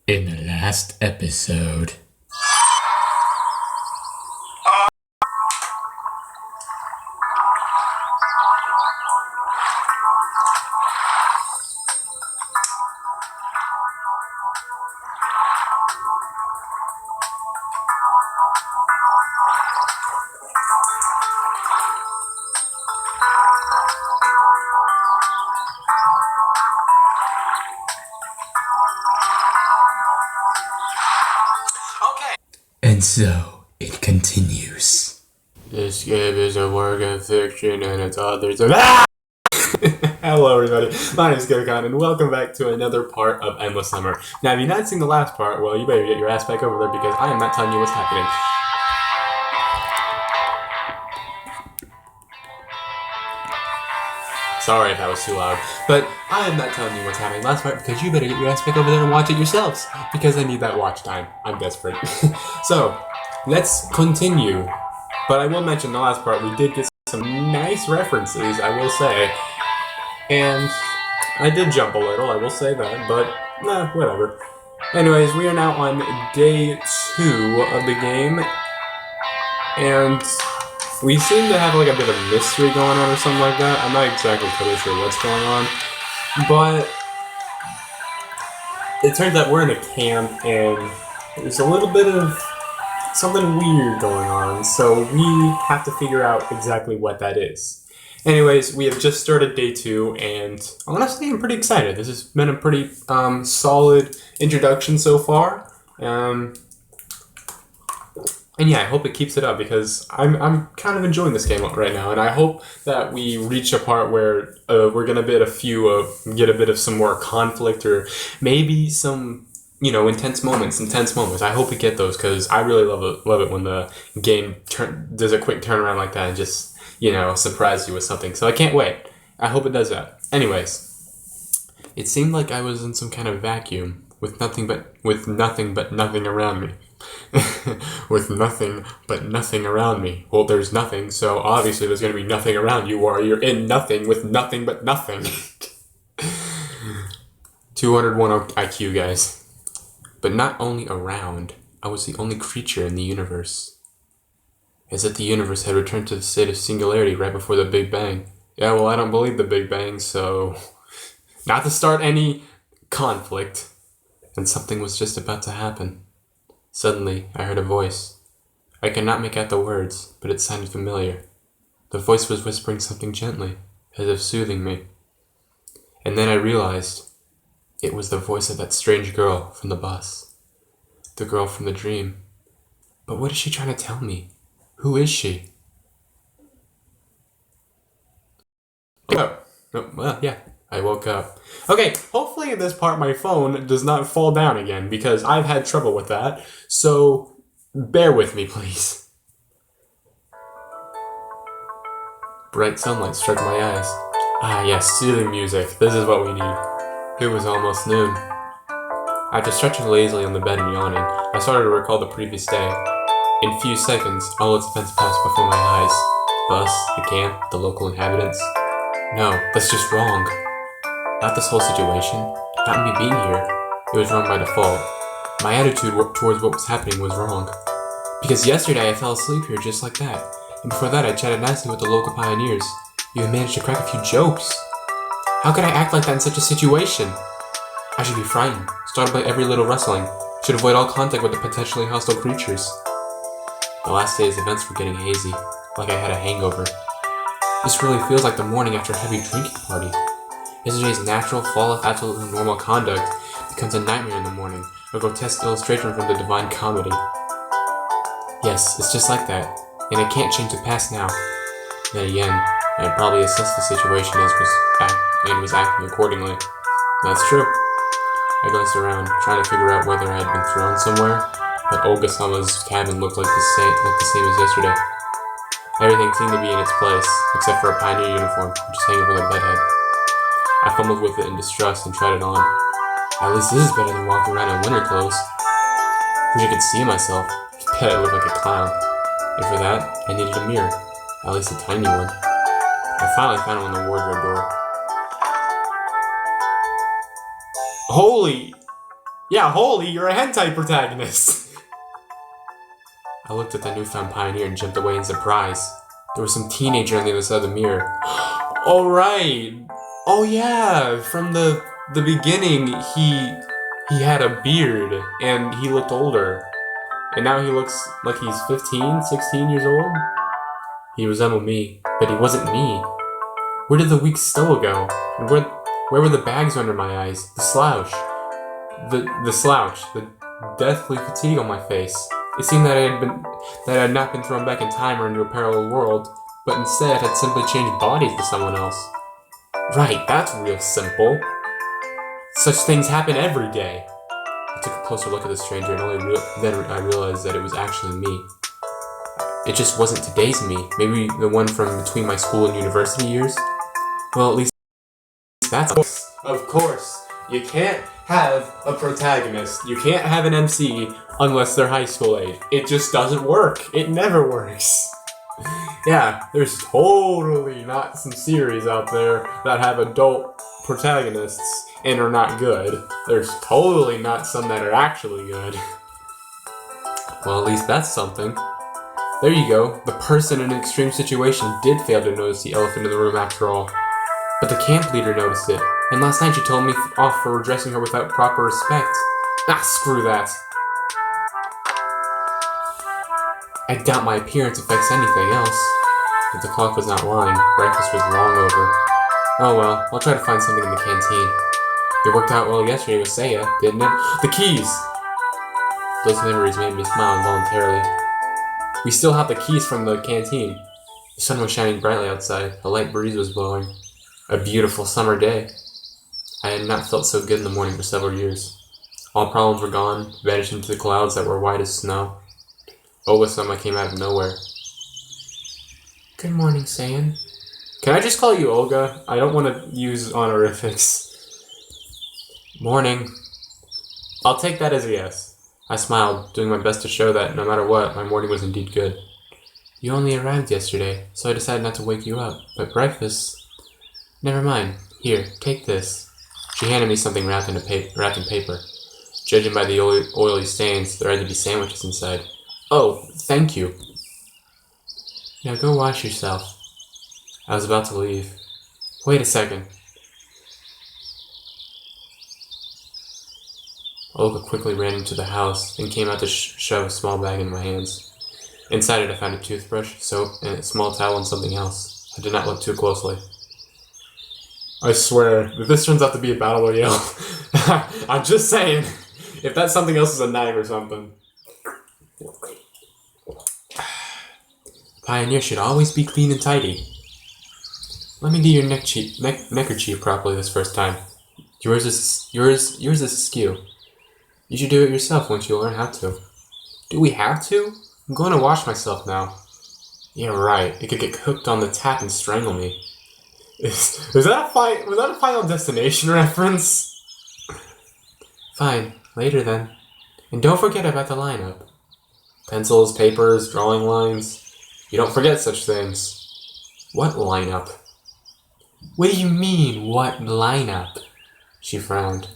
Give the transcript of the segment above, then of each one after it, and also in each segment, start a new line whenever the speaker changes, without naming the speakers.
In the last episode. And so, it continues. This game is a work of fiction and its authors of Hello everybody, my name is Gokon and welcome back to another part of Endless Summer. Now if you've not seen the last part, well you better get your ass back over there because I am not telling you what's happening. Sorry if that was too loud, but I am not telling you what's happening last part because you better get your ass back over there and watch it yourselves because I need that watch time. I'm desperate. So, let's continue. But I will mention the last part we did get some nice references, I will say. And I did jump a little, I will say that, but whatever. Anyways, we are now on day 2 of the game. And we seem to have like a bit of mystery going on or something like that. I'm not exactly totally sure what's going on. But it turns out we're in a camp and there's a little bit of something weird going on. So we have to figure out exactly what that is. Anyways, we have just started day 2 and I want to say I'm pretty excited. This has been a pretty solid introduction so far. And yeah, I hope it keeps it up because I'm kind of enjoying this game right now, and I hope that we reach a part where we're gonna get a bit of some more conflict or maybe some intense moments. I hope we get those because I really love it when the game does a quick turnaround like that and just surprise you with something. So I can't wait. I hope it does that. Anyways, it seemed like I was in some kind of vacuum with nothing but nothing around me. With nothing but nothing around me. Well, there's nothing, so obviously there's going to be nothing around you, or you're in nothing with nothing but nothing. 201 IQ, guys. But not only around, I was the only creature in the universe. As if the universe had returned to the state of singularity right before the Big Bang. Yeah, well, I don't believe the Big Bang, so not to start any conflict. And something was just about to happen. Suddenly, I heard a voice. I could not make out the words, but it sounded familiar. The voice was whispering something gently, as if soothing me. And then I realized it was the voice of that strange girl from the bus. The girl from the dream. But what is she trying to tell me? Who is she? Oh, well, yeah. I woke up. Okay, hopefully in this part my phone does not fall down again because I've had trouble with that. So bear with me, please. Bright sunlight struck my eyes. Ah yes, soothing music. This is what we need. It was almost noon. After stretching lazily on the bed and yawning, I started to recall the previous day. In a few seconds, all its events passed before my eyes. The bus, the camp, the local inhabitants. No, that's just wrong. Not this whole situation, not me being here. It was wrong by default. My attitude towards what was happening was wrong. Because yesterday I fell asleep here just like that, and before that I chatted nicely with the local pioneers. You even managed to crack a few jokes. How could I act like that in such a situation? I should be frightened, startled by every little rustling, should avoid all contact with the potentially hostile creatures. The last day's events were getting hazy, like I had a hangover. This really feels like the morning after a heavy drinking party. Yesterday's natural, flawless, absolutely normal conduct becomes a nightmare in the morning, a grotesque illustration from the Divine Comedy. Yes, it's just like that, and I can't change the past now. Then again, I probably assessed the situation and was acting accordingly. That's true. I glanced around, trying to figure out whether I had been thrown somewhere, but Olga-sama's cabin looked the same as yesterday. Everything seemed to be in its place, except for a pioneer uniform, just hanging over the bedhead. I fumbled with it in distrust and tried it on. At least this is better than walking around in winter clothes. Wish I could see myself. I bet I look like a clown. And for that, I needed a mirror. At least a tiny one. I finally found one on the wardrobe door. Holy! Yeah, holy, you're a hentai protagonist! I looked at the newfound pioneer and jumped away in surprise. There was some teenager on the other side of the mirror. Oh right! Oh yeah! From the beginning, he had a beard and he looked older. And now he looks like he's 15, 16 years old? He resembled me, but he wasn't me. Where did the weak stubble go? And where were the bags under my eyes? The slouch. The slouch. The deathly fatigue on my face. It seemed that I had not been thrown back in time or into a parallel world, but instead had simply changed bodies with someone else. Right, that's real simple. Such things happen every day. I took a closer look at the stranger and only then I realized that it was actually me. It just wasn't today's me. Maybe the one from between my school and university years? Well, at least that's... Of course. You can't have a protagonist. You can't have an MC unless they're high school age. It just doesn't work. It never works. Yeah, there's totally not some series out there that have adult protagonists and are not good. There's totally not some that are actually good. Well, at least that's something. There you go. The person in an extreme situation did fail to notice the elephant in the room after all. But the camp leader noticed it, and last night she told me off for addressing her without proper respect. Ah, screw that. I doubt my appearance affects anything else. But the clock was not lying. Breakfast was long over. Oh well, I'll try to find something in the canteen. It worked out well yesterday with Saya, didn't it? The keys! Those memories made me smile involuntarily. We still have the keys from the canteen. The sun was shining brightly outside. A light breeze was blowing. A beautiful summer day. I had not felt so good in the morning for several years. All problems were gone, vanished into the clouds that were white as snow. Oh, with some I came out of nowhere. Good morning, Sayon. Can I just call you Olga? I don't want to use honorifics. Morning. I'll take that as a yes. I smiled, doing my best to show that, no matter what, my morning was indeed good. You only arrived yesterday, so I decided not to wake you up, but breakfast... Never mind. Here, take this. She handed me something wrapped in paper. Judging by the oily stains, there had to be sandwiches inside. Oh, thank you. Now go wash yourself. I was about to leave. Wait a second. Olga quickly ran into the house and came out to shove a small bag in my hands. Inside it I found a toothbrush, soap, and a small towel and something else. I did not look too closely. I swear, if this turns out to be a battle royale, I'm just saying, if that something else is a knife or something. Pioneer should always be clean and tidy. Let me do your neckerchief properly this first time. Yours is askew. You should do it yourself once you learn how to. Do we have to? I'm going to wash myself now. Yeah, right. It could get hooked on the tap and strangle me. Was that a Final Destination reference? Fine. Later then. And don't forget about the lineup. Pencils, papers, drawing lines. You don't forget such things. What lineup? What do you mean, what lineup? She frowned.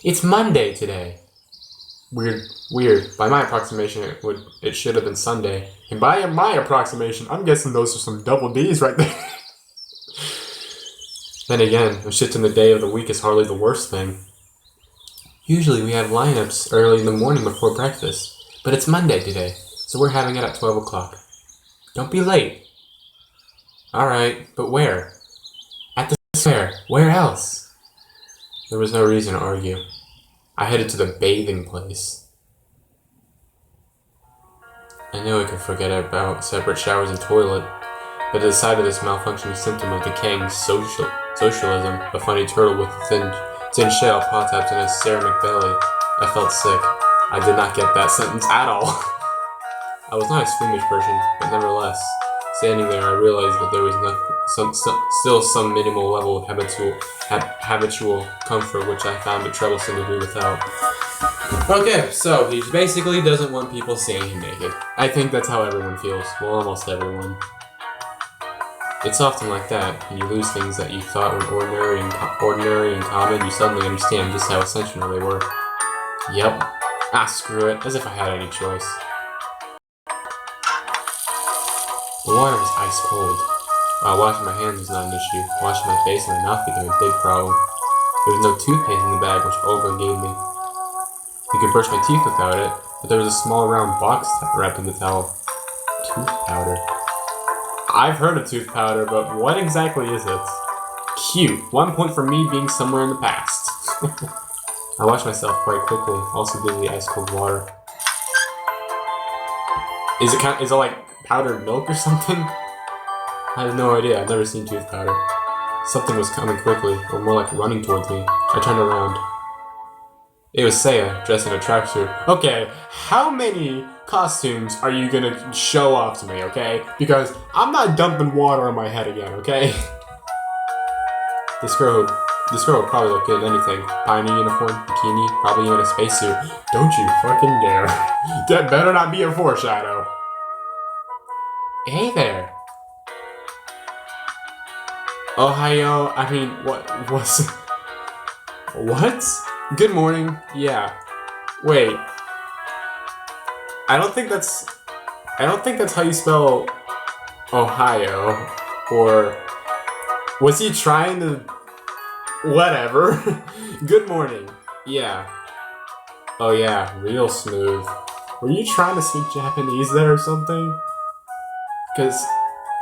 It's Monday today. Weird. By my approximation, it should have been Sunday. And by my approximation, I'm guessing those are some double D's right there. Then again, a shift in the day of the week is hardly the worst thing. Usually we have lineups early in the morning before breakfast, but it's Monday today, so we're having it at 12 o'clock. Don't be late. Alright, but where? At the fair. Where else? There was no reason to argue. I headed to the bathing place. I knew I could forget about separate showers and toilet, but at the sight of this malfunctioning symptom of decaying socialism, a funny turtle with a tin shell, paw taps, and a ceramic belly, I felt sick. I did not get that sentence at all. I was not a squeamish person, but nevertheless, standing there, I realized that there was still some minimal level of habitual comfort, which I found it troublesome to do without. Okay, so he basically doesn't want people seeing him naked. I think that's how everyone feels. Well, almost everyone. It's often like that. When you lose things that you thought were ordinary and common, you suddenly understand just how essential they were. Yep. Ah, screw it. As if I had any choice. The water was ice cold. Washing my hands was not an issue. Washing my face and my mouth became a big problem. There was no toothpaste in the bag which Olga gave me. You could brush my teeth without it, but there was a small round box wrapped in the towel. Tooth powder. I've heard of tooth powder, but what exactly is it? Cute. 1 point for me being somewhere in the past. I washed myself quite quickly, also did the ice cold water. Is it like powdered milk or something? I have no idea. I've never seen tooth powder. Something was coming quickly, or more like running towards me. I turned around. It was Saya, dressed in a tracksuit. Okay, how many costumes are you gonna show off to me, okay? Because I'm not dumping water on my head again, okay? This girl would probably look good in anything. Pioneer uniform, bikini, probably even a spacesuit. Don't you fucking dare. That better not be a foreshadow. Hey there. Ohio, I mean, what? Good morning. Yeah. Wait. I don't think that's how you spell Ohio. Or was he trying to? Whatever. Good morning. Yeah. Oh yeah, real smooth. Were you trying to speak Japanese there or something? Because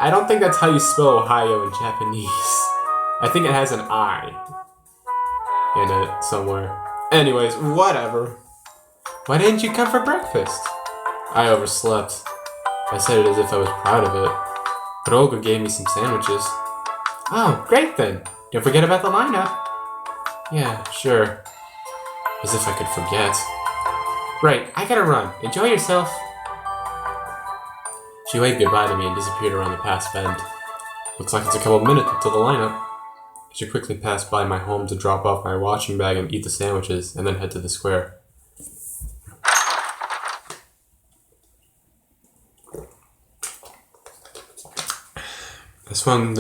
I don't think that's how you spell Ohio in Japanese. I think it has an I in it somewhere. Anyways, whatever. Why didn't you come for breakfast? I overslept. I said it as if I was proud of it. But Olga gave me some sandwiches. Oh, great then. Don't forget about the lineup. Yeah, sure. As if I could forget. Right, I gotta run. Enjoy yourself. She waved goodbye to me and disappeared around the past bend. Looks like it's a couple of minutes until the lineup. She quickly passed by my home to drop off my washing bag and eat the sandwiches, and then head to the square. I swung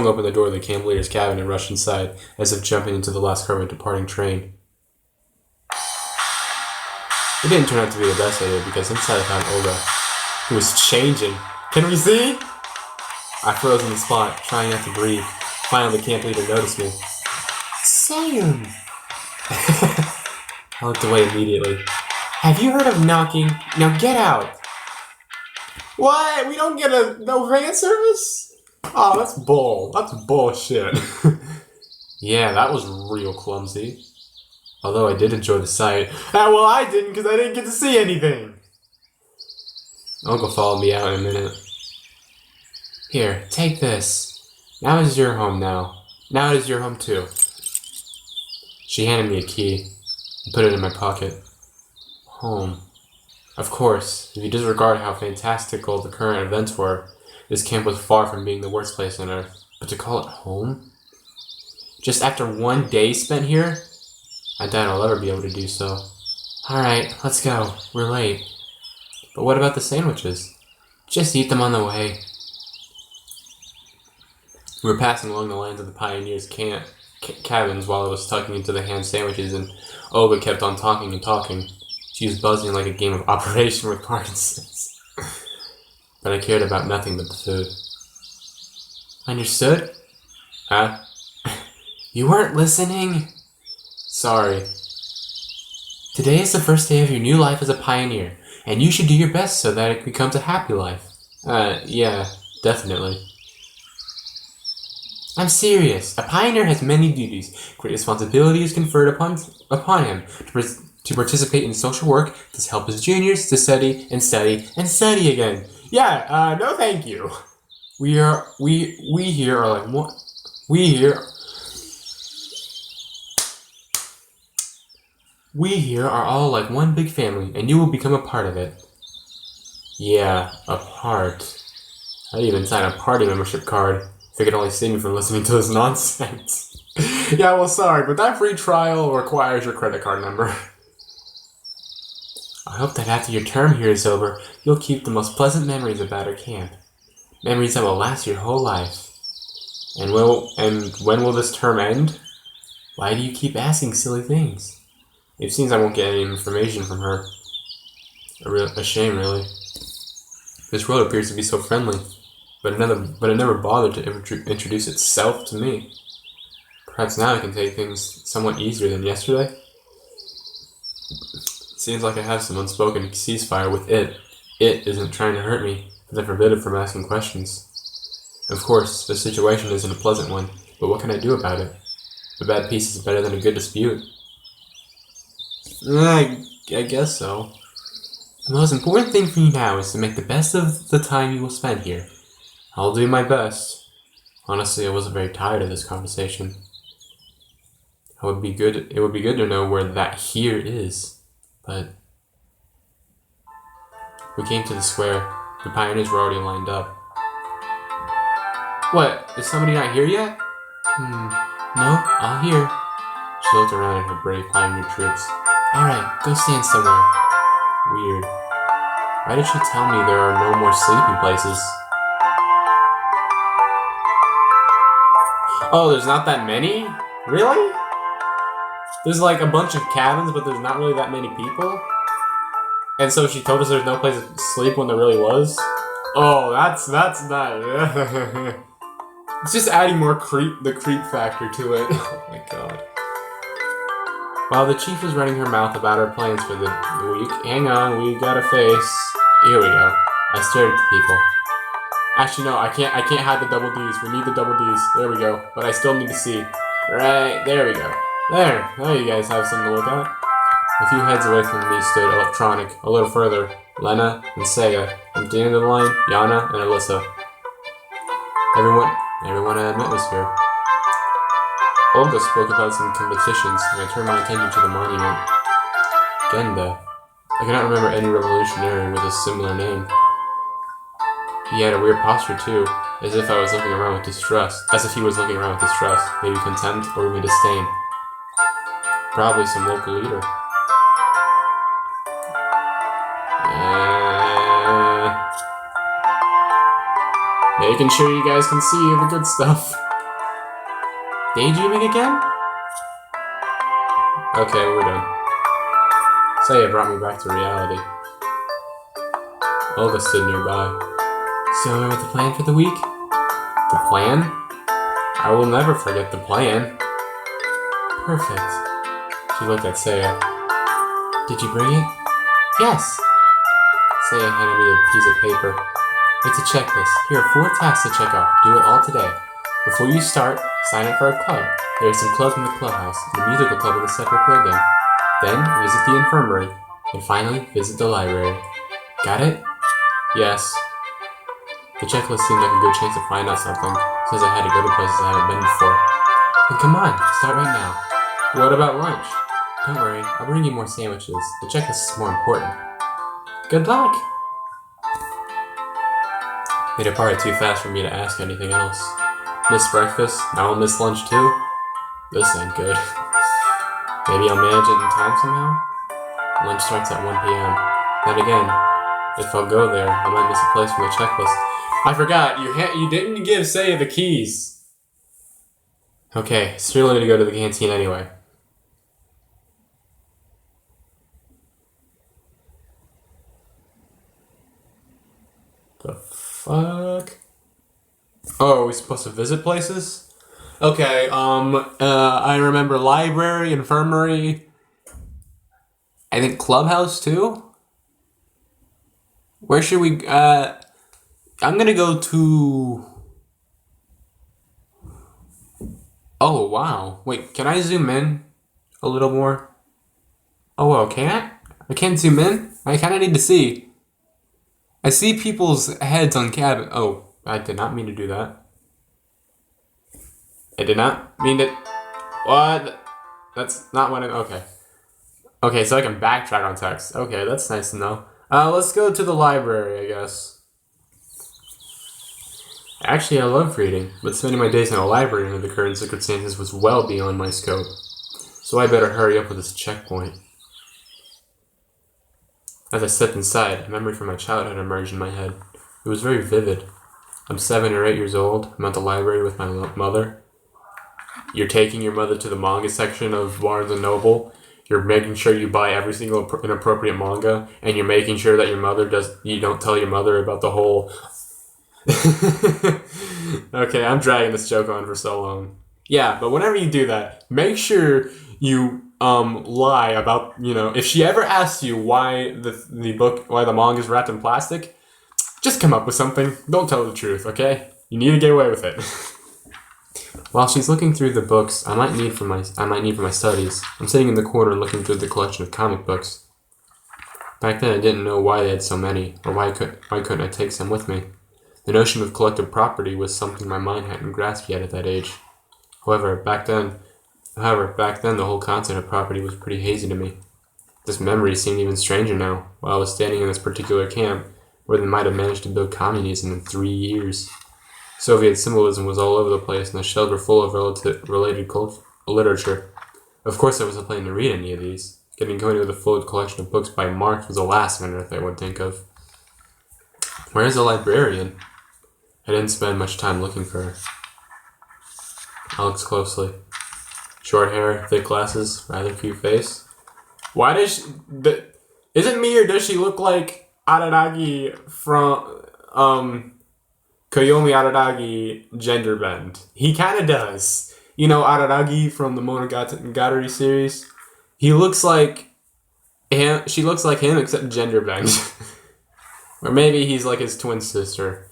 open the door of the camp leader's cabin and rushed inside, as if jumping into the last car of a departing train. It didn't turn out to be the best idea, because inside I found Olga, who was changing. Can we see? I froze in the spot, trying not to breathe. Finally, the camp leader noticed me. Sayon! I looked away immediately. Have you heard of knocking? Now get out! What? We don't get no van service? Oh, that's bullshit. Yeah, that was real clumsy. Although I did enjoy the sight. Ah, well, I didn't because I didn't get to see anything. Uncle followed me out in a minute. Here, take this. Now it is your home now. Now it is your home too. She handed me a key and put it in my pocket. Home. Of course, if you disregard how fantastical the current events were, this camp was far from being the worst place on earth. But to call it home? Just after 1 day spent here? I doubt I'll ever be able to do so. Alright, let's go. We're late. But what about the sandwiches? Just eat them on the way. We were passing along the lines of the pioneers' cabins while I was tucking into the ham sandwiches, and Olga kept on talking and talking. She was buzzing like a game of Operation with Parkinson's. But I cared about nothing but the food. Understood? Huh? You weren't listening? Sorry. Today is the first day of your new life as a pioneer, and you should do your best so that it becomes a happy life. Yeah, definitely. I'm serious. A pioneer has many duties. Great responsibility is conferred upon him to participate in social work, to help his juniors, to study and study and study again. Yeah, no thank you. We here are like one. We here are all like one big family, and you will become a part of it. Yeah, a part. I'd even sign a party membership card if it could only save me from listening to this nonsense. Yeah, well, sorry, but that free trial requires your credit card number. I hope that after your term here is over, you'll keep the most pleasant memories about our camp. Memories that will last your whole life. And when will this term end? Why do you keep asking silly things? It seems I won't get any information from her. A shame, really. This world appears to be so friendly, but it never bothered to introduce itself to me. Perhaps now I can take things somewhat easier than yesterday. It seems like I have some unspoken ceasefire with it. It isn't trying to hurt me, but I forbid it from asking questions. Of course, the situation isn't a pleasant one, but what can I do about it? A bad peace is better than a good dispute. I guess so. The most important thing for you now is to make the best of the time you will spend here. I'll do my best. Honestly, I wasn't very tired of this conversation. It would be good to know where that here is, but... We came to the square. The pioneers were already lined up. What? Is somebody not here yet? No, all here. She looked around at her brave pioneer troops. Alright, go stand somewhere. Weird. Why did she tell me there are no more sleeping places? Oh, there's not that many? Really? There's like a bunch of cabins, but there's not really that many people? And so she told us there's no place to sleep when there really was? Oh, that's not... It's just adding more the creep factor to it. Oh my god. While the chief was running her mouth about her plans for the week, hang on, we got a face. Here we go. I stared at the people. Actually, no, I can't hide the double D's. We need the double D's. There we go. But I still need to see. Right, there we go. There. Now you guys have something to look at. A few heads away from me stood Electronic. A little further, Lena and Seiya. And at the end of the line, Yana and Alyssa. Everyone I had met was here. Olga spoke about some competitions, and I turned my attention to the monument. Genda. I cannot remember any revolutionary with a similar name. He had a weird posture too, as if he was looking around with distrust. Maybe contempt or even disdain. Probably some local leader. Making sure you guys can see the good stuff. Daydreaming again? Okay, we're done. Seiya brought me back to reality. Olga stood nearby. So, remember the plan for the week? The plan? I will never forget the plan. Perfect. She looked at Seiya. Did you bring it? Yes. Seiya handed me a piece of paper. It's a checklist. Here are 4 tasks to check off. Do it all today. Before you start, sign up for a club. There are some clubs in the clubhouse, and the musical club in a separate building. Then, visit the infirmary. And finally, visit the library. Got it? Yes. The checklist seemed like a good chance to find out something, since I had to go to places I haven't been before. Then come on, start right now. What about lunch? Don't worry, I'll bring you more sandwiches. The checklist is more important. Good luck! They departed too fast for me to ask anything else. Missed breakfast, now I'll miss lunch too? This ain't good. Maybe I'll manage it in time somehow? Lunch starts at 1 p.m. Then again, if I'll go there, I might miss a place from the checklist. I forgot, you didn't give Seiya the keys! Okay, it's too early to go to the canteen anyway. The fuck? Oh, are we supposed to visit places? Okay, I remember library, infirmary, I think clubhouse too? Where should we, I'm gonna go to... Oh, wow. Wait, can I zoom in a little more? Oh, well, can't? I can't zoom in? I kinda need to see. I see people's heads on cabin. Oh, I did not mean to do that. I did not mean to... What? That's not what I... Okay. Okay, so I can backtrack on text. Okay, that's nice to know. Let's go to the library, I guess. Actually, I love reading, but spending my days in a library under the current circumstances was well beyond my scope. So I better hurry up with this checkpoint. As I stepped inside, a memory from my childhood emerged in my head. It was very vivid. I'm 7 or 8 years old. I'm at the library with my mother. You're taking your mother to the manga section of Barnes & Noble. you're making sure you buy every single inappropriate manga, and you're making sure that you don't tell your mother about the whole. Okay, I'm dragging this joke on for so long. Yeah, but whenever you do that, make sure you lie about, if she ever asks you why why the manga is wrapped in plastic, just come up with something. Don't tell the truth, okay? You need to get away with it. While she's looking through the books I might need for my studies, I'm sitting in the corner looking through the collection of comic books. Back then I didn't know why they had so many, or why couldn't I take some with me. The notion of collective property was something my mind hadn't grasped yet at that age. However, back then the whole concept of property was pretty hazy to me. This memory seemed even stranger now, while I was standing in this particular camp, where they might have managed to build communism in 3 years. Soviet symbolism was all over the place, and the shelves were full of related literature. Of course, I wasn't planning to read any of these. Getting acquainted with a full collection of books by Marx was the last on earth I would think of. Where's the librarian? I didn't spend much time looking for her. I looked closely. Short hair, thick glasses, rather cute face. Why does she... Is it me, or does she look like Araragi from... Koyomi Araragi gender bend? He kind of does. You know Araragi from the Monogatari series? He looks like him. She looks like him, except gender bend. Or maybe he's like his twin sister.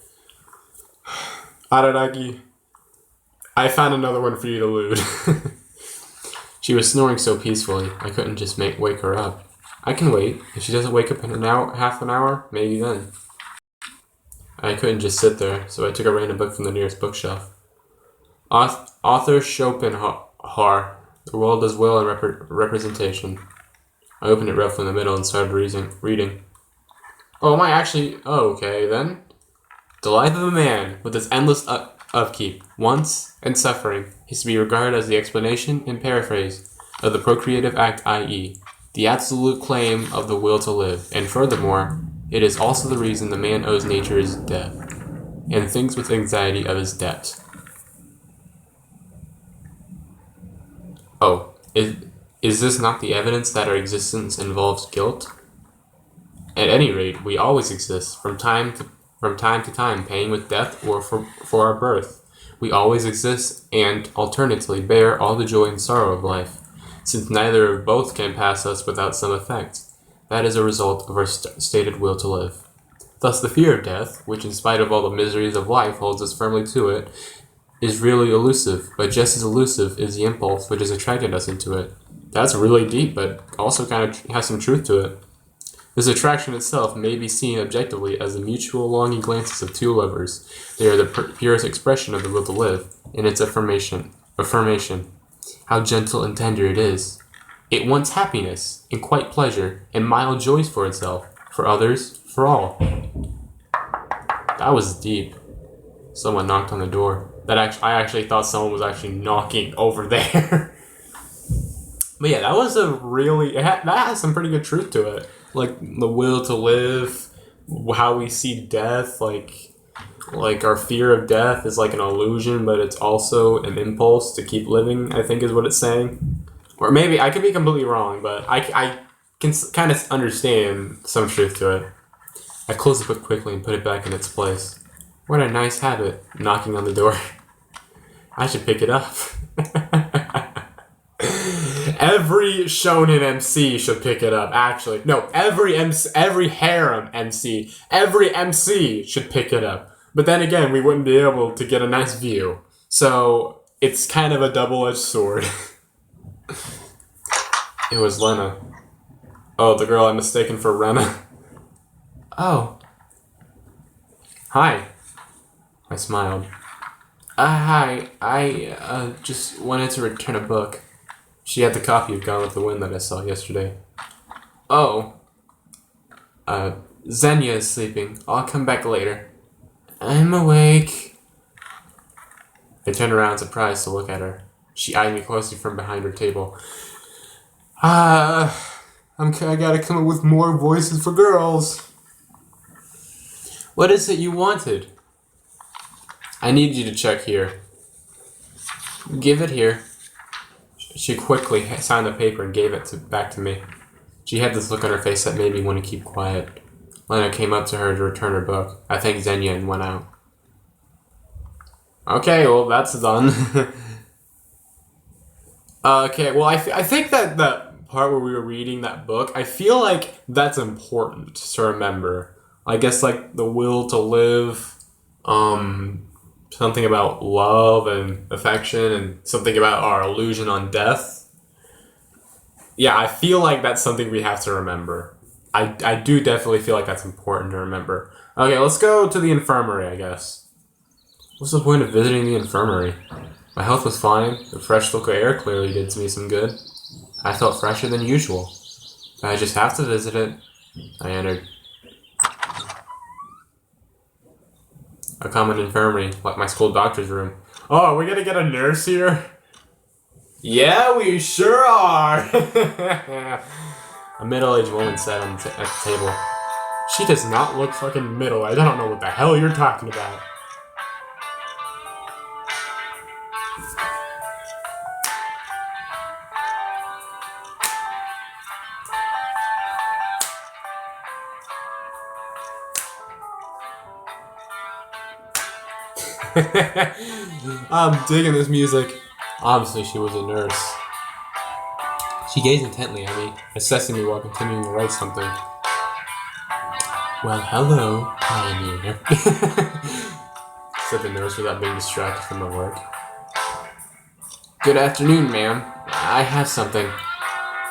Araragi, I found another one for you to loot. She was snoring so peacefully, I couldn't just wake her up. I can wait. If she doesn't wake up in half an hour, maybe then. I couldn't just sit there, so I took a random book from the nearest bookshelf. Author Schopenhauer, The World as Will and Representation. I opened it roughly in the middle and started reading. Oh, am I actually... Oh, okay, then. The life of a man, with its endless upkeep, wants, and suffering, is to be regarded as the explanation and paraphrase of the procreative act, i.e., the absolute claim of the will to live, and furthermore, it is also the reason the man owes nature his death, and thinks with anxiety of his debts. Oh, is this not the evidence that our existence involves guilt? At any rate, we always exist, from time to time, paying with death or for our birth. We always exist, and, alternately, bear all the joy and sorrow of life, since neither of both can pass us without some effect. That is a result of our stated will to live. Thus the fear of death, which in spite of all the miseries of life holds us firmly to it, is really elusive, but just as elusive is the impulse which has attracted us into it. That's really deep, but also kind of has some truth to it. This attraction itself may be seen objectively as the mutual longing glances of two lovers. They are the purest expression of the will to live, in its affirmation. How gentle and tender it is. It wants happiness, and quite pleasure, and mild joys for itself, for others, for all. That was deep. Someone knocked on the door. I actually thought someone was actually knocking over there. But yeah, that was that has some pretty good truth to it. Like the will to live, how we see death, like our fear of death is like an illusion, but it's also an impulse to keep living, I think is what it's saying. Or maybe, I could be completely wrong, but I can kind of understand some truth to it. I closed the book quickly and put it back in its place. What a nice habit, knocking on the door. I should pick it up. Every shonen MC should pick it up, actually. No, every harem MC, every MC should pick it up. But then again, we wouldn't be able to get a nice view. So, it's kind of a double-edged sword. It was Lena. Oh, the girl I mistaken for Rena. Oh. Hi. I smiled. Hi. I just wanted to return a book. She had the copy of Gone with the Wind that I saw yesterday. Oh. Xenia is sleeping. I'll come back later. I'm awake. I turned around surprised to look at her. She eyed me closely from behind her table. I gotta come up with more voices for girls. What is it you wanted? I need you to check here. Give it here. She quickly signed the paper and gave it back to me. She had this look on her face that made me want to keep quiet. Lena came up to her to return her book. I thanked Xenia and went out. Okay, well, that's done. Okay, well, I think that part where we were reading that book, I feel like that's important to remember. I guess, like, the will to live, something about love and affection, and something about our illusion on death. Yeah, I feel like that's something we have to remember. I do definitely feel like that's important to remember. Okay, let's go to the infirmary, I guess. What's the point of visiting the infirmary? My health was fine. The fresh look of air clearly did me some good. I felt fresher than usual. I just have to visit it. I entered. A common infirmary, like my school doctor's room. Oh, are we gonna get a nurse here? Yeah, we sure are! A middle-aged woman sat at the table. She does not look fucking middle-aged. I don't know what the hell you're talking about. I'm digging this music. Obviously, she was a nurse. She gazed intently at me, assessing me while continuing to write something. Well, hello, pioneer, said the nurse without being distracted from her work. Good afternoon, ma'am. I have something.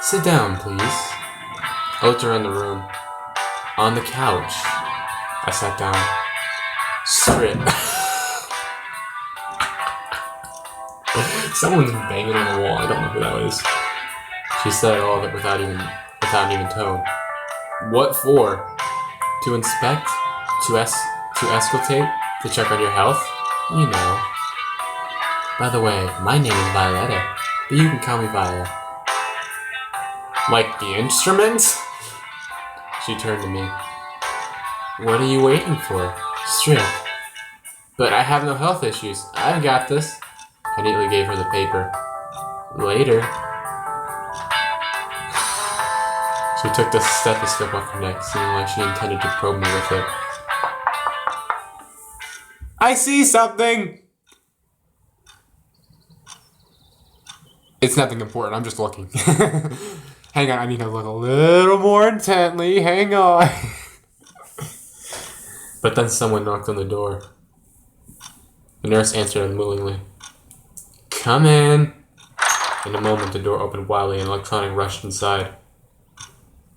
Sit down, please. I looked around the room. On the couch. I sat down. Strip. Someone's banging on the wall. I don't know who that is. She said all of it without an even tone. What for? To inspect? To auscultate? To check on your health? You know. By the way, my name is Violetta, but you can call me Viola. Like the instrument? She turned to me. What are you waiting for? Strip. But I have no health issues. I've got this. I neatly gave her the paper. Later. She took the stethoscope off her neck, seeming like she intended to probe me with it. I see something! It's nothing important, I'm just looking. Hang on, I need to look a little more intently, hang on. But then someone knocked on the door. The nurse answered unwillingly. Come in. In a moment, the door opened wildly and an electronic rushed inside.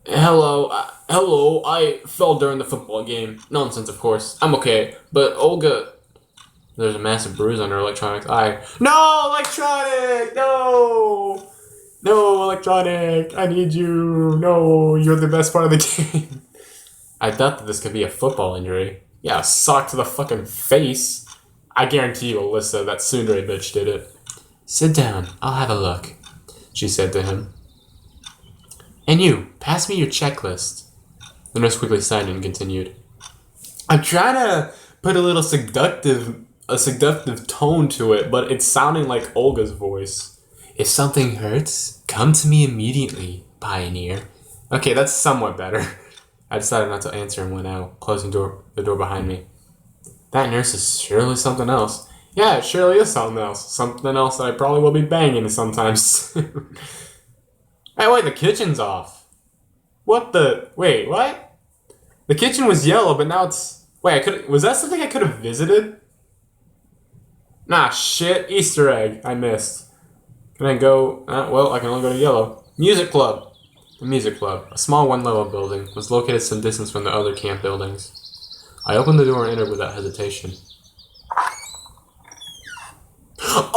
Hello, I fell during the football game. Nonsense, of course. I'm okay, but Olga... There's a massive bruise on her electronic eye. No, electronic! No! No, electronic! I need you! No, you're the best part of the game. I thought that this could be a football injury. Yeah, a sock to the fucking face. I guarantee you, Alyssa, that tsundere bitch did it. Sit down, I'll have a look, she said to him. And you, pass me your checklist. The nurse quickly signed and continued. I'm trying to put a little seductive tone to it, but it's sounding like Olga's voice. If something hurts, come to me immediately, pioneer. Okay, that's somewhat better. I decided not to answer and went out, closing the door behind me. That nurse is surely something else. Yeah, it surely is something else. Something else that I probably will be banging sometime soon. Hey, wait, the kitchen's off. What the... Wait, what? The kitchen was yellow, but now it's... Wait, was that something I could have visited? Nah, shit. Easter egg. I missed. Can I go... well, I can only go to yellow. Music club. The music club, a small one-level building, was located some distance from the other camp buildings. I opened the door and entered without hesitation.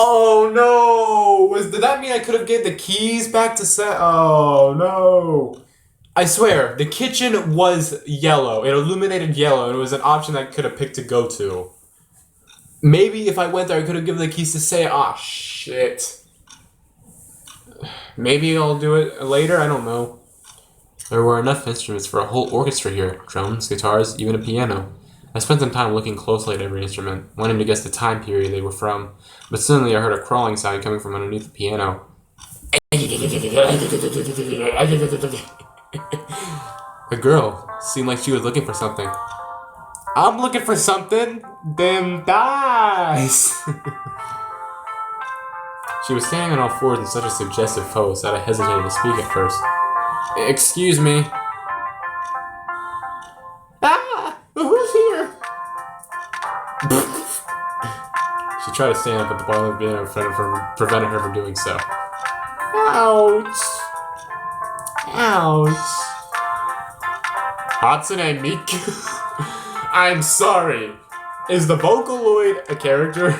Oh no! Did that mean I could have gave the keys back to Set? Oh no! I swear, the kitchen was yellow. It illuminated yellow, and it was an option I could have picked to go to. Maybe if I went there, I could have given the keys to Say. Ah, shit. Maybe I'll do it later, I don't know. There were enough instruments for a whole orchestra here. Drums, guitars, even a piano. I spent some time looking closely at every instrument, wanting to guess the time period they were from, but suddenly I heard a crawling sound coming from underneath the piano. The girl seemed like she was looking for something. I'm looking for something. Then dies. She was standing on all fours in such a suggestive pose that I hesitated to speak at first. Excuse me. Ah! Who's here? She tried to stand up, but the bottom of the piano prevented her from doing so. Ouch! Ouch! Hatsune Miku? I'm sorry. Is the Vocaloid a character?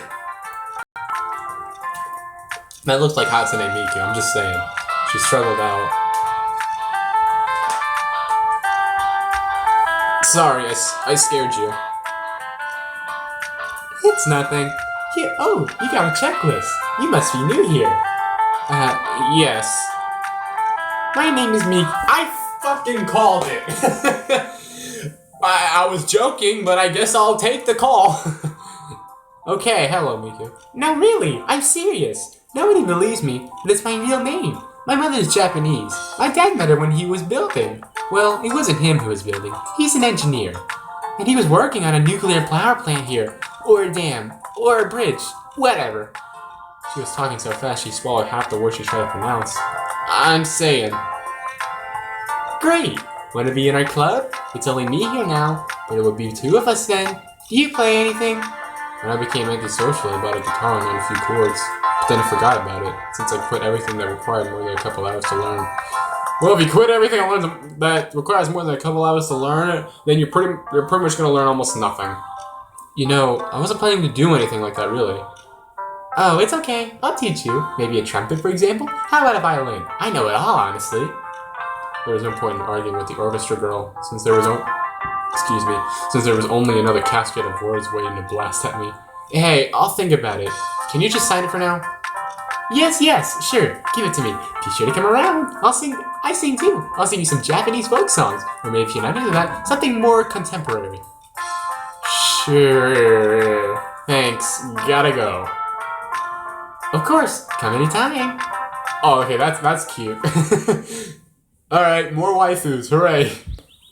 That looks like Hatsune Miku, I'm just saying. She struggled out. Sorry, I scared you. It's nothing. Here, oh, you got a checklist. You must be new here. Yes. My name is Miku. I fucking called it. I was joking, but I guess I'll take the call. Okay, hello, Miku. No, really, I'm serious. Nobody believes me, but it's my real name. My mother's Japanese. My dad met her when he was building. Well, it wasn't him who was building. He's an engineer. And he was working on a nuclear power plant here. Or a dam. Or a bridge. Whatever. She was talking so fast she swallowed half the words she tried to pronounce. I'm Sayon. Great! Wanna be in our club? It's only me here now, but it will be two of us then. Do you play anything? When I became antisocial, I bought a guitar and learned a few chords. But then I forgot about it, since I quit everything that required more than a couple hours to learn. Well, if you quit everything that requires more than a couple hours to learn, then you're pretty much gonna learn almost nothing. You know, I wasn't planning to do anything like that, really. Oh, it's okay. I'll teach you. Maybe a trumpet, for example? How about a violin? I know it all, honestly. There was no point in arguing with the orchestra girl, since there was only another cascade of words waiting to blast at me. Hey, I'll think about it. Can you just sign it for now? Yes, sure. Give it to me. Be sure to come around. I sing too. I'll sing you some Japanese folk songs, or maybe if you're not into that, something more contemporary. Sure. Thanks. Gotta go. Of course. Come anytime. Oh, okay. That's cute. All right, more waifus. Hooray!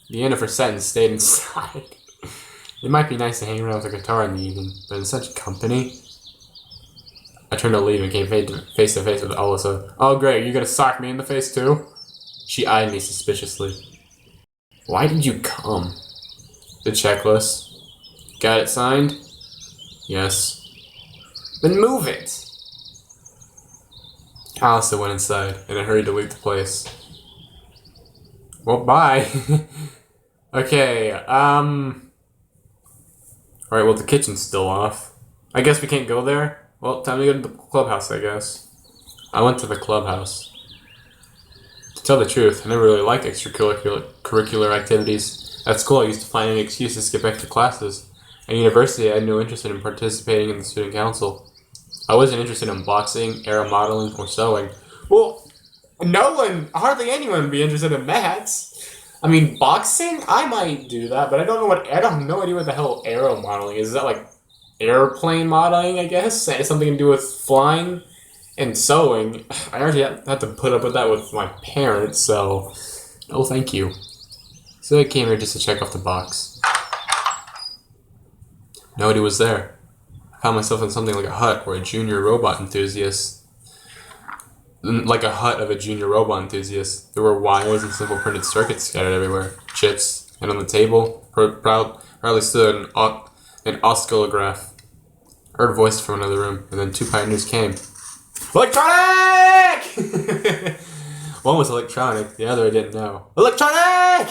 The end of her sentence stayed inside. It might be nice to hang around with a guitar in the evening, but in such company. I turned to leave and came face to face with Alyssa. Oh great, you gonna sock me in the face too? She eyed me suspiciously. Why did you come? The checklist. Got it signed? Yes. Then move it! Alyssa went inside, and I hurried to leave the place. Well, bye. Okay, alright, well, the kitchen's still off. I guess we can't go there? Well, time to go to the clubhouse, I guess. I went to the clubhouse. To tell the truth, I never really liked extracurricular activities. At school, I used to find any excuse to skip extra classes. At university, I had no interest in participating in the student council. I wasn't interested in boxing, aero modeling, or sewing. Well, hardly anyone would be interested in that. I mean, boxing? I might do that, but I have no idea what the hell aero modeling is. Is that like airplane modeling, I guess? It has something to do with flying and sewing. I already have to put up with that with my parents, so no thank you. So I came here just to check off the box. Nobody was there. I found myself in something like a hut or a junior robot enthusiast. Like a hut of a junior robot enthusiast. There were wires and simple printed circuits scattered everywhere. Chips. And on the table, proudly stood an oscillograph. I heard voices from another room, and then two pioneers came. Electronic! One was electronic, the other I didn't know. Electronic!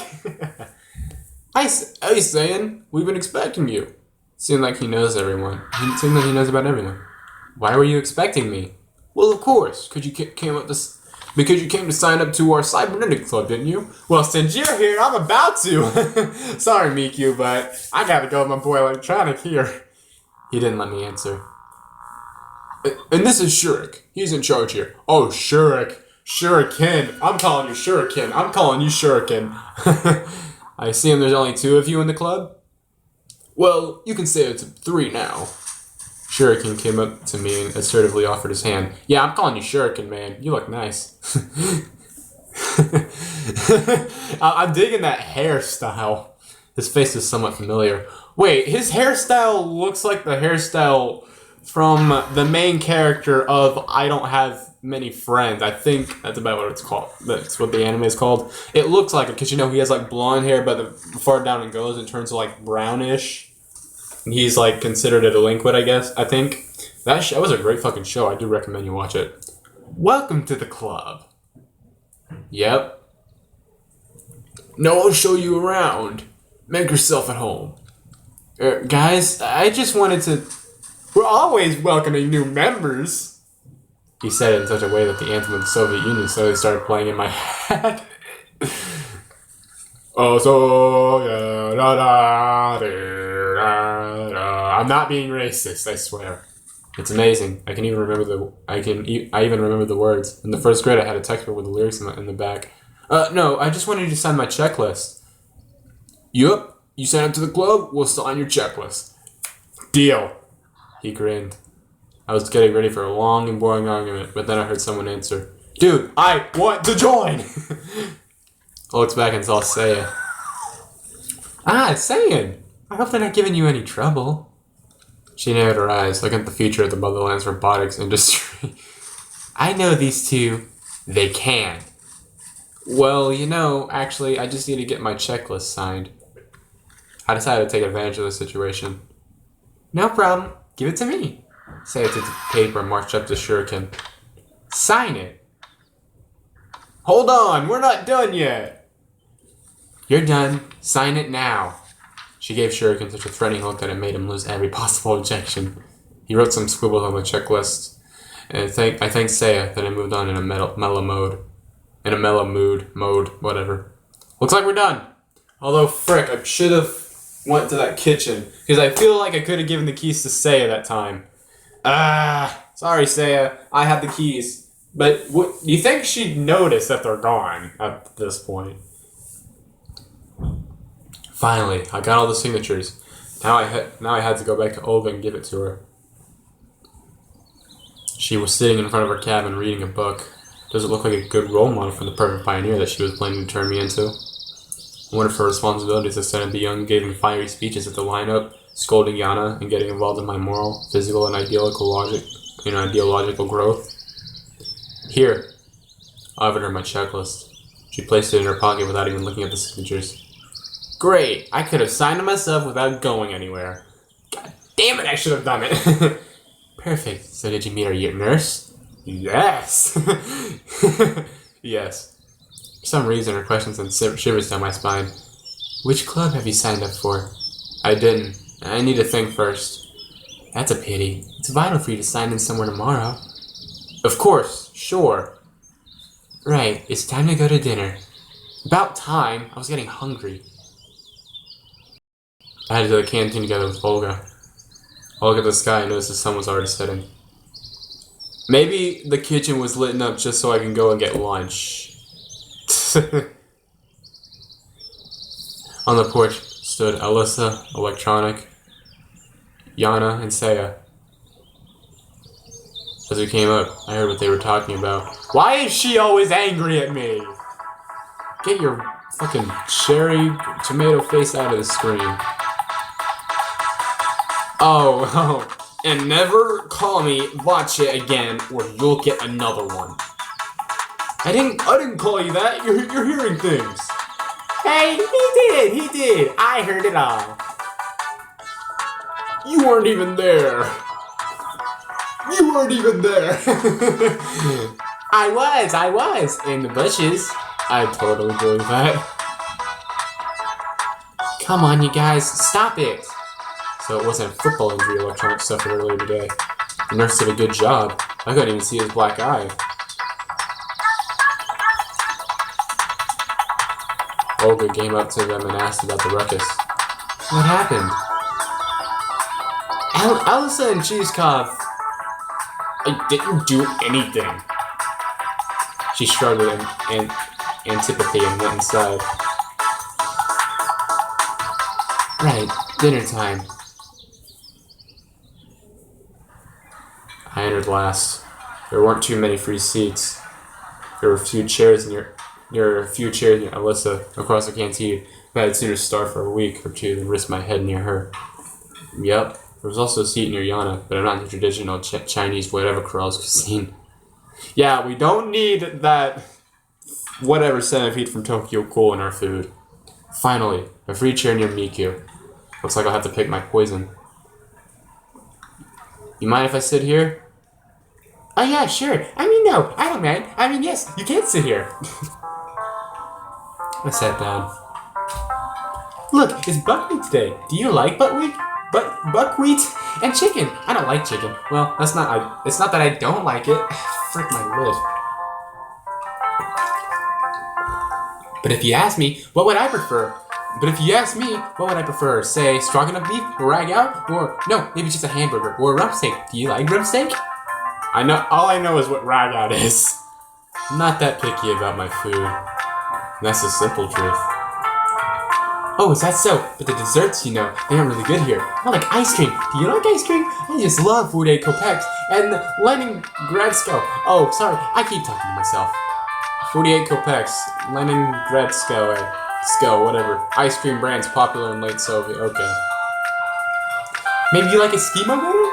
Hey, Sayon, we've been expecting you. Seemed like he knows everyone. It seemed like he knows about everyone. Why were you expecting me? Well, of course, because you came to sign up to our cybernetic club, didn't you? Well, since you're here, I'm about to. Sorry, Miku, but I gotta go with my boy Electronic here. He didn't let me answer. And this is Shurik. He's in charge here. Oh, Shurik. Shuriken. I'm calling you Shuriken. I'm calling you Shuriken. I assume there's only two of you in the club? Well, you can say it's 3 now. Shuriken came up to me and assertively offered his hand. Yeah, I'm calling you Shuriken, man. You look nice. I'm digging that hairstyle. His face is somewhat familiar. Wait, his hairstyle looks like the hairstyle from the main character of I Don't Have Many Friends. I think that's about what it's called. That's what the anime is called. It looks like it because, you know, he has like blonde hair, but the far down it goes, it turns like brownish. And he's like considered a delinquent, I guess. I think. That show was a great fucking show. I do recommend you watch it. Welcome to the club. Yep. No, I'll show you around. Make yourself at home. Guys, I just wanted to... We're always welcoming new members. He said it in such a way that the anthem of the Soviet Union slowly started playing in my head. Oh, so... Yeah, da, da, da, da, da. I'm not being racist, I swear. It's amazing. I even remember the words. In the first grade, I had a textbook with the lyrics in the back. No, I just wanted you to sign my checklist. Yup, you sign up to the club, we'll sign your checklist. Deal. He grinned. I was getting ready for a long and boring argument, but then I heard someone answer. Dude, I want to join! I looked back and saw Sayon. Ah, Sayon! I hope they're not giving you any trouble. She narrowed her eyes, looking at the future of the Motherland's robotics industry. I know these two. They can. Well, you know, actually, I just need to get my checklist signed. I decided to take advantage of the situation. No problem. Give it to me. Saya took the paper and marched up to Shuriken. Sign it. Hold on, we're not done yet. You're done. Sign it now. She gave Shuriken such a threatening look that it made him lose every possible objection. He wrote some scribbles on the checklist, and I thanked Saya that I moved on in a mellow mood. In a mellow mode, whatever. Looks like we're done. Although, frick, I should have went to that kitchen, because I feel like I could have given the keys to Saya that time. Sorry, Saya, I have the keys. But do you think she'd notice that they're gone at this point? Finally, I got all the signatures. Now I had to go back to Olga and give it to her. She was sitting in front of her cabin reading a book. Does it look like a good role model for the perfect pioneer that she was planning to turn me into? One of her responsibilities extended the young, giving fiery speeches at the lineup, scolding Yana, and getting involved in my moral, physical, and ideological growth. Here, I offered her my checklist. She placed it in her pocket without even looking at the signatures. Great! I could have signed it myself without going anywhere. God damn it, I should have done it! Perfect. So did you meet our nurse? Yes! Yes. For some reason, her question sent shivers down my spine. Which club have you signed up for? I didn't. I need to think first. That's a pity. It's vital for you to sign in somewhere tomorrow. Of course. Sure. Right. It's time to go to dinner. About time. I was getting hungry. I headed to the canteen together with Olga. I looked at the sky and noticed the sun was already setting. Maybe the kitchen was lit up just so I can go and get lunch. On the porch stood Alyssa, Electronic, Yana, and Saya. As we came up, I heard what they were talking about. Why is she always angry at me? Get your fucking cherry tomato face out of the screen. Oh, and never call me Watch It again, or you'll get another one. I didn't call you that. You're hearing things. Hey, he did. I heard it all. You weren't even there. I was in the bushes. I totally believe that. Come on, you guys, stop it. So it wasn't a football injury Electronic suffered earlier today. The nurse did a good job. I couldn't even see his black eye. Olga came up to them and asked about the ruckus. What happened? Alyssa and Cheesekov... I didn't do anything. She shrugged with antipathy and went inside. Right, dinner time. I entered last. There weren't too many free seats. There were a few chairs near Alyssa across the canteen, but I'd sooner starve for a week or two than risk my head near her. Yep, there was also a seat near Yana, but I'm not the traditional Chinese whatever Corral's cuisine. Yeah, we don't need that whatever centipede from Tokyo Ghoul in our food. Finally, a free chair near Miku. Looks like I'll have to pick my poison. You mind if I sit here? Oh yeah, sure. I mean, no, I don't mind. I mean, yes, you can sit here. I sat down. Look, it's buckwheat today. Do you like buckwheat? Buckwheat and chicken. I don't like chicken. Well, it's not that I don't like it. Frick my lid. But if you ask me, what would I prefer? Say, stroganoff beef, or ragout, or no, maybe just a hamburger, or a rump steak. Do you like rump steak? All I know is what ragout is. I'm not that picky about my food. That's the simple truth. Oh, is that so? But the desserts, they aren't really good here. I like ice cream. Do you like ice cream? I just love 48 kopecks and Leningradsko. Oh, sorry, I keep talking to myself. 48 kopecks, Leningradsko, whatever. Ice cream brands popular in late Soviet. Okay. Maybe you like Eskimo better?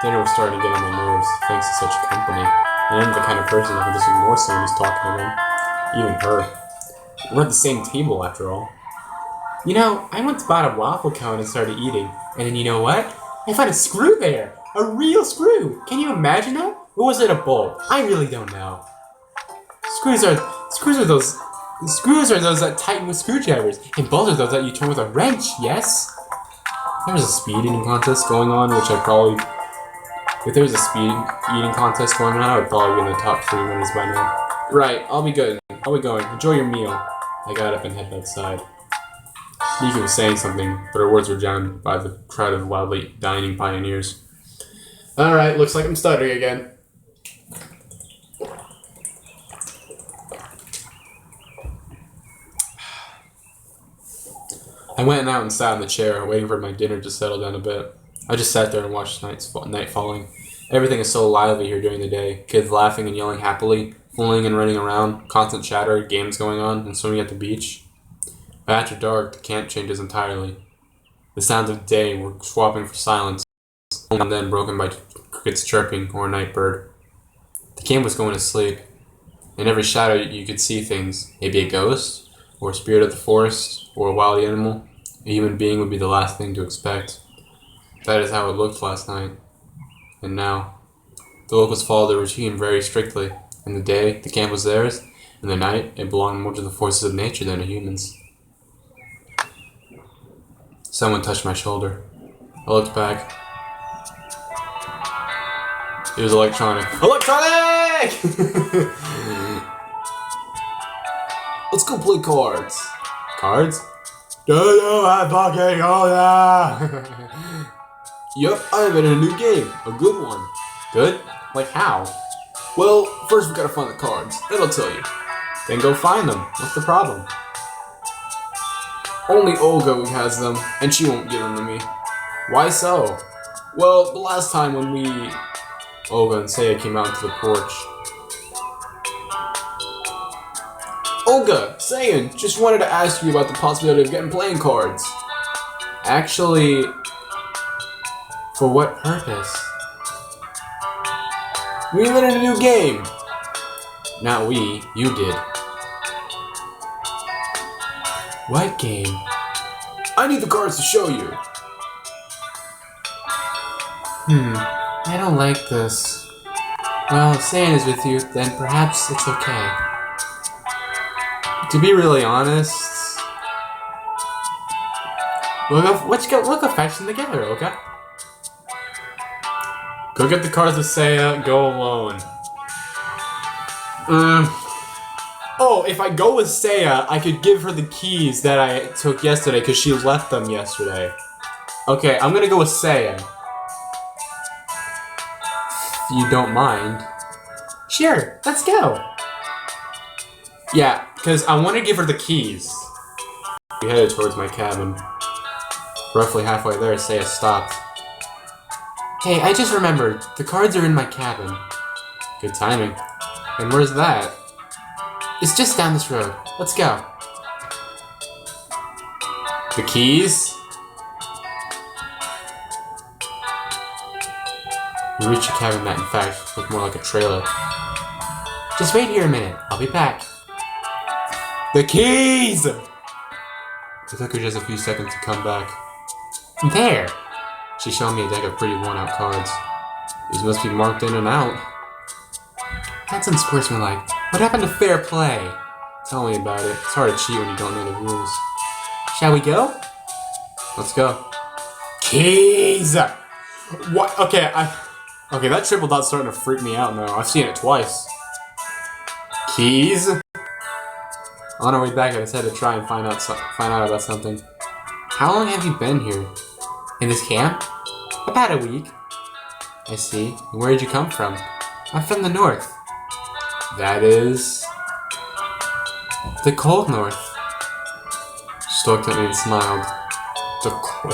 Dinner was starting to get on my nerves, thanks to such company. And I'm the kind of person that can just ignore someone who's talking to them. Even her. We're at the same table, after all. I once bought a waffle cone and started eating, and then you know what? I found a screw there! A real screw! Can you imagine that? Or was it a bolt? I really don't know. Screws are those that tighten with screwdrivers, and bolts are those that you turn with a wrench, yes? There was a speed eating contest going on, if there was a speed eating contest going on, I would probably be in the top 3 winners by now. Right, I'll be good. I'll be going. Enjoy your meal. I got up and headed outside. Mika was saying something, but her words were drowned by the crowd of wildly dining pioneers. Alright, looks like I'm stuttering again. I went out and sat in the chair, waiting for my dinner to settle down a bit. I just sat there and watched night falling. Everything is so lively here during the day. Kids laughing and yelling happily, fooling and running around, constant chatter, games going on, and swimming at the beach. But after dark, the camp changes entirely. The sounds of day were swapping for silence, and then broken by crickets chirping or a night bird. The camp was going to sleep. In every shadow you could see things, maybe a ghost, or a spirit of the forest, or a wild animal. A human being would be the last thing to expect. That is how it looked last night. And now, the locals followed their routine very strictly. In the day, the camp was theirs. In the night, it belonged more to the forces of nature than to humans. Someone touched my shoulder. I looked back. It was electronic. Electronic! Let's go play cards. Cards? Do you have fucking order? Yup, I invented a new game. A good one. Good? Like how? Well, first we gotta find the cards. Then I'll tell you. Then go find them. What's the problem? Only Olga has them, and she won't give them to me. Why so? Well, the last time when Olga and Saya came out to the porch. Olga! Sayon! Just wanted to ask you about the possibility of getting playing cards. Actually, for what purpose? We invented a new game! Not we, you did. What game? I need the cards to show you. I don't like this. Well, if Sayon is with you, then perhaps it's okay. To be really honest, let's look affection together, okay? Go get the cards with Saya, go alone. Oh, if I go with Saya, I could give her the keys that I took yesterday because she left them yesterday. Okay, I'm gonna go with Saya. If you don't mind. Sure, let's go. Yeah, because I want to give her the keys. We headed towards my cabin. Roughly halfway there, Saya stopped. Hey, I just remembered. The cards are in my cabin. Good timing. And where's that? It's just down this road. Let's go. The keys? We reached a cabin that, in fact, looked more like a trailer. Just wait here a minute. I'll be back. The keys! It took her just a few seconds to come back. There! She showed me a deck of pretty worn-out cards. These must be marked in and out. That's unsportsmanlike. What happened to fair play? Tell me about it. It's hard to cheat when you don't know the rules. Shall we go? Let's go. Keys! What? Okay, okay, that triple dot's starting to freak me out now. I've seen it twice. Keys? On our way back, I decided to try and find out about something. How long have you been here? In this camp? About a week. I see. And where did you come from? I'm from the north. That is... the cold north. She looked at me and smiled. The cold.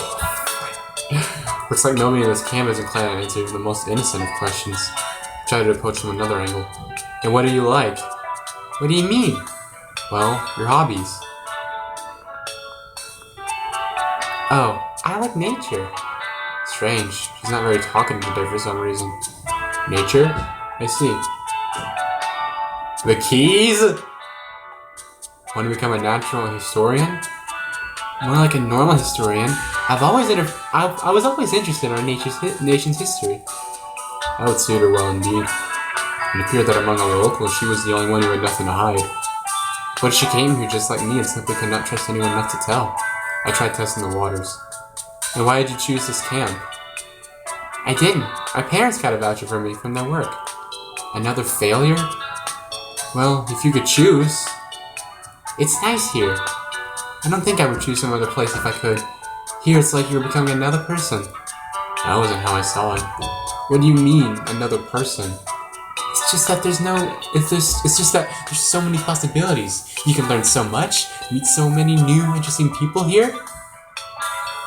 Looks like nobody in this camp is inclined to answer even the most innocent of questions. I tried to approach from another angle. And what do you like? What do you mean? Well, your hobbies. Oh, I like nature. Strange. She's not very talkative today for some reason. Nature? I see. The keys? Want to become a natural historian? More like a normal historian. I was always interested in our nation's history. That would suit her well indeed. It appeared that among all the locals, she was the only one who had nothing to hide. But she came here just like me and simply could not trust anyone enough to tell. I tried testing the waters. And why did you choose this camp? I didn't. My parents got a voucher for me from their work. Another failure? Well, if you could choose. It's nice here. I don't think I would choose some other place if I could. Here it's like you were becoming another person. That wasn't how I saw it. What do you mean, another person? It's just that it's just that there's so many possibilities. You can learn so much, meet so many new, interesting people here.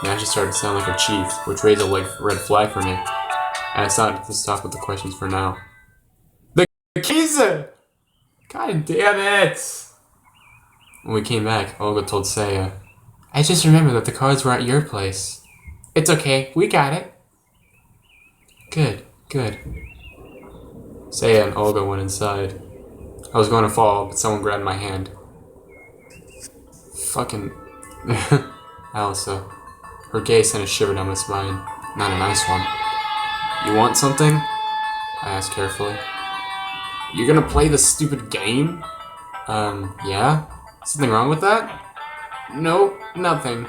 Now she started to sound like a chief, which raised a red flag for me. And I decided to stop with the questions for now. The keys! God damn it! When we came back, Olga told Saya, I just remembered that the cards were at your place. It's okay, we got it. Good, good. Saya and Olga went inside. I was going to fall, but someone grabbed my hand. Fucking... Alisa. Her gaze sent a shiver down my spine. Not a nice one. You want something? I asked carefully. You're gonna play this stupid game? Yeah? Something wrong with that? No, nothing.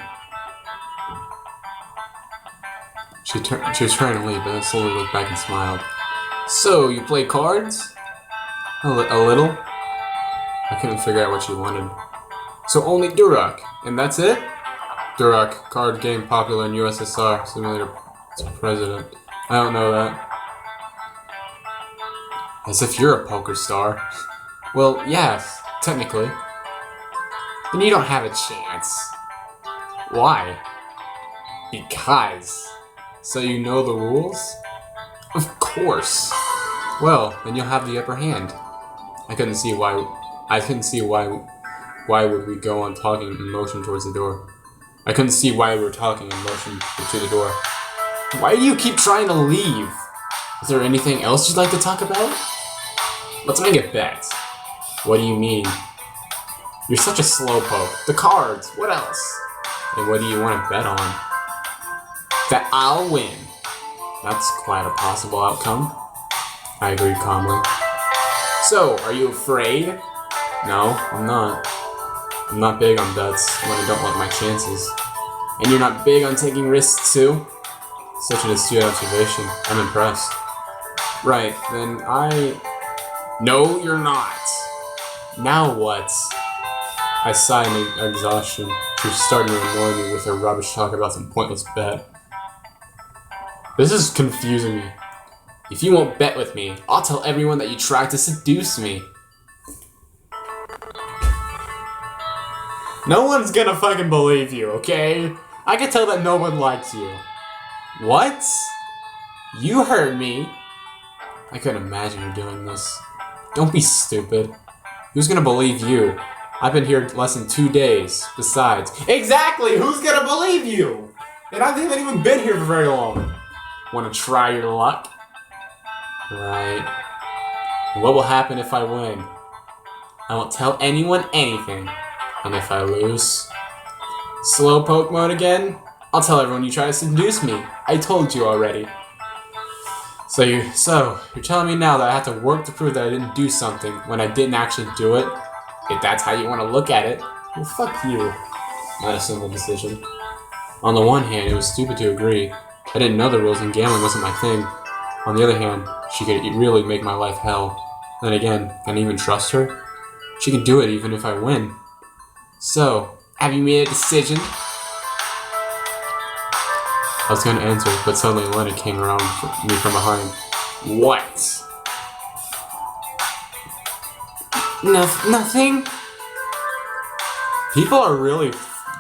She was trying to leave, but then slowly looked back and smiled. So, you play cards? A little? I couldn't figure out what she wanted. So only Durak, and that's it? Durak, card game popular in USSR, simulator president. I don't know that. As if you're a poker star. Well, yes, technically. Then you don't have a chance. Why? Because. So you know the rules? Of course. Well, then you'll have the upper hand. I couldn't see why would we go on talking and motion towards the door. I couldn't see why we were talking and motion to the door. Why do you keep trying to leave? Is there anything else you'd like to talk about? Let's make a bet. What do you mean? You're such a slowpoke. The cards, what else? And what do you want to bet on? That I'll win. That's quite a possible outcome. I agreed calmly. So, are you afraid? No, I'm not. I'm not big on bets when I don't like my chances. And you're not big on taking risks too? Such an astute observation. I'm impressed. Right, then No, you're not. Now what? I sighed in exhaustion. She was starting to annoy me with her rubbish talk about some pointless bet. This is confusing me. If you won't bet with me, I'll tell everyone that you tried to seduce me. No one's gonna fucking believe you, okay? I can tell that no one likes you. What? You heard me. I couldn't imagine you doing this. Don't be stupid. Who's gonna believe you? I've been here less than 2 days. Besides, exactly. Who's gonna believe you? And I haven't even been here for very long. Want to try your luck? Right. What will happen if I win? I won't tell anyone anything. And if I lose? Slowpoke mode again? I'll tell everyone you try to seduce me. I told you already. So you're telling me now that I have to work to prove that I didn't do something when I didn't actually do it? If that's how you want to look at it, well, fuck you. Not a simple decision. On the one hand, it was stupid to agree. I didn't know the rules and gambling wasn't my thing. On the other hand, she could really make my life hell. Then again, can I even trust her? She can do it even if I win. So, have you made a decision? I was going to answer, but suddenly Elena came around me from behind. What? Nothing? People are really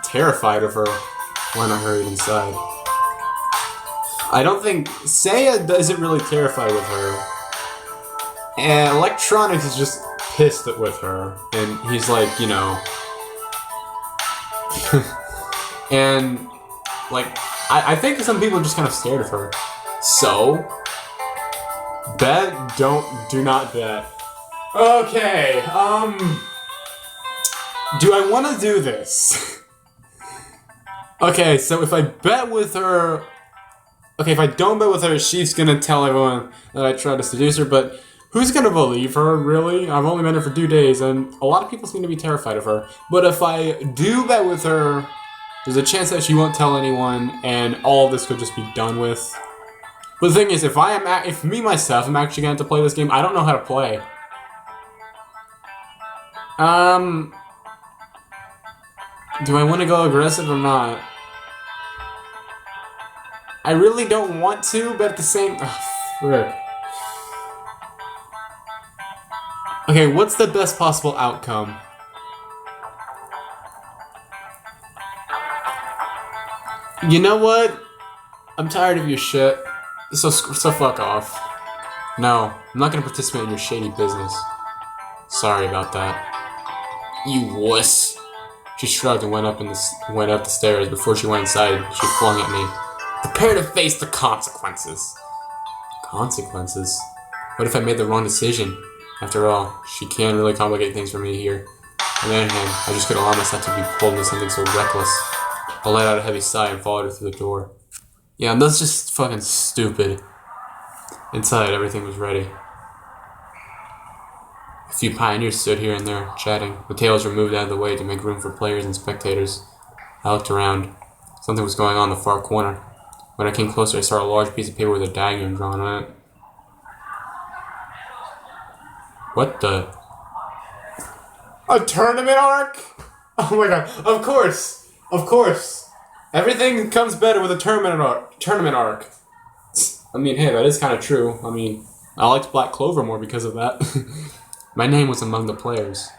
terrified of her when I hurried inside. I don't think Saya isn't really terrified with her. And Electronics is just pissed with her. And he's like, you know... and, like, I think some people are just kind of scared of her. So... bet, do not bet. Okay, do I want to do this? Okay, so if I bet with her... Okay, if I don't bet with her, she's gonna tell everyone that I tried to seduce her, but who's gonna believe her, really? I've only met her for 2 days, and a lot of people seem to be terrified of her. But if I do bet with her, there's a chance that she won't tell anyone, and all of this could just be done with. But the thing is, if me myself am actually gonna have to play this game, I don't know how to play. Do I want to go aggressive or not? I really don't want to, but at the same... frick. Okay, what's the best possible outcome? You know what? I'm tired of your shit. So fuck off. No, I'm not gonna participate in your shady business. Sorry about that. You wuss. She shrugged and went up the stairs. Before she went inside, she flung at me. Prepare to face the consequences. Consequences? What if I made the wrong decision? After all, she can really complicate things for me here. On the other hand, I just couldn't allow myself to be pulled into something so reckless. I let out a heavy sigh and followed her through the door. Yeah, that's just fucking stupid. Inside, everything was ready. A few pioneers stood here and there, chatting. The tables were moved out of the way to make room for players and spectators. I looked around. Something was going on in the far corner. When I came closer, I saw a large piece of paper with a diagram drawn on it. What the? A tournament arc? Oh my god, of course! Of course! Everything comes better with a tournament arc. I mean, hey, that is kind of true. I mean, I liked Black Clover more because of that. My name was among the players.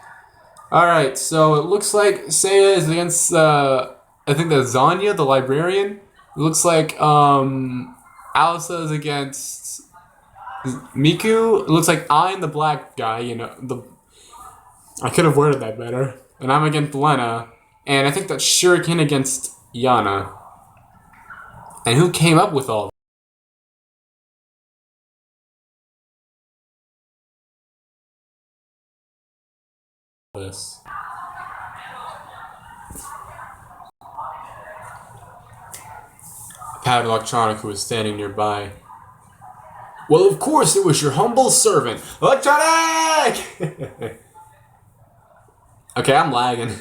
Alright, so it looks like Saya is against, I think that's Zanya, the librarian. It looks like, Alisa is against Miku. It looks like I'm the black guy, you know, I could have worded that better. And I'm against Lena. And I think that's Shuriken against Yana. And who came up with all this? Pat Electronic, who was standing nearby. Well, of course, it was your humble servant, Electronic! Okay, I'm lagging.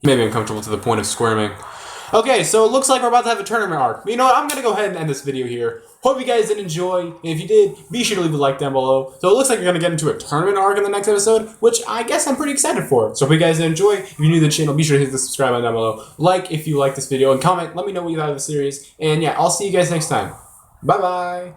Maybe uncomfortable to the point of squirming. Okay, so it looks like we're about to have a tournament arc. You know what, I'm gonna go ahead and end this video here. Hope you guys did enjoy, and if you did, be sure to leave a like down below. So it looks like you're gonna get into a tournament arc in the next episode, which I guess I'm pretty excited for. So if you guys did enjoy, if you're new to the channel, be sure to hit the subscribe button down below. Like if you like this video, and comment, let me know what you thought of the series. And yeah, I'll see you guys next time. Bye-bye!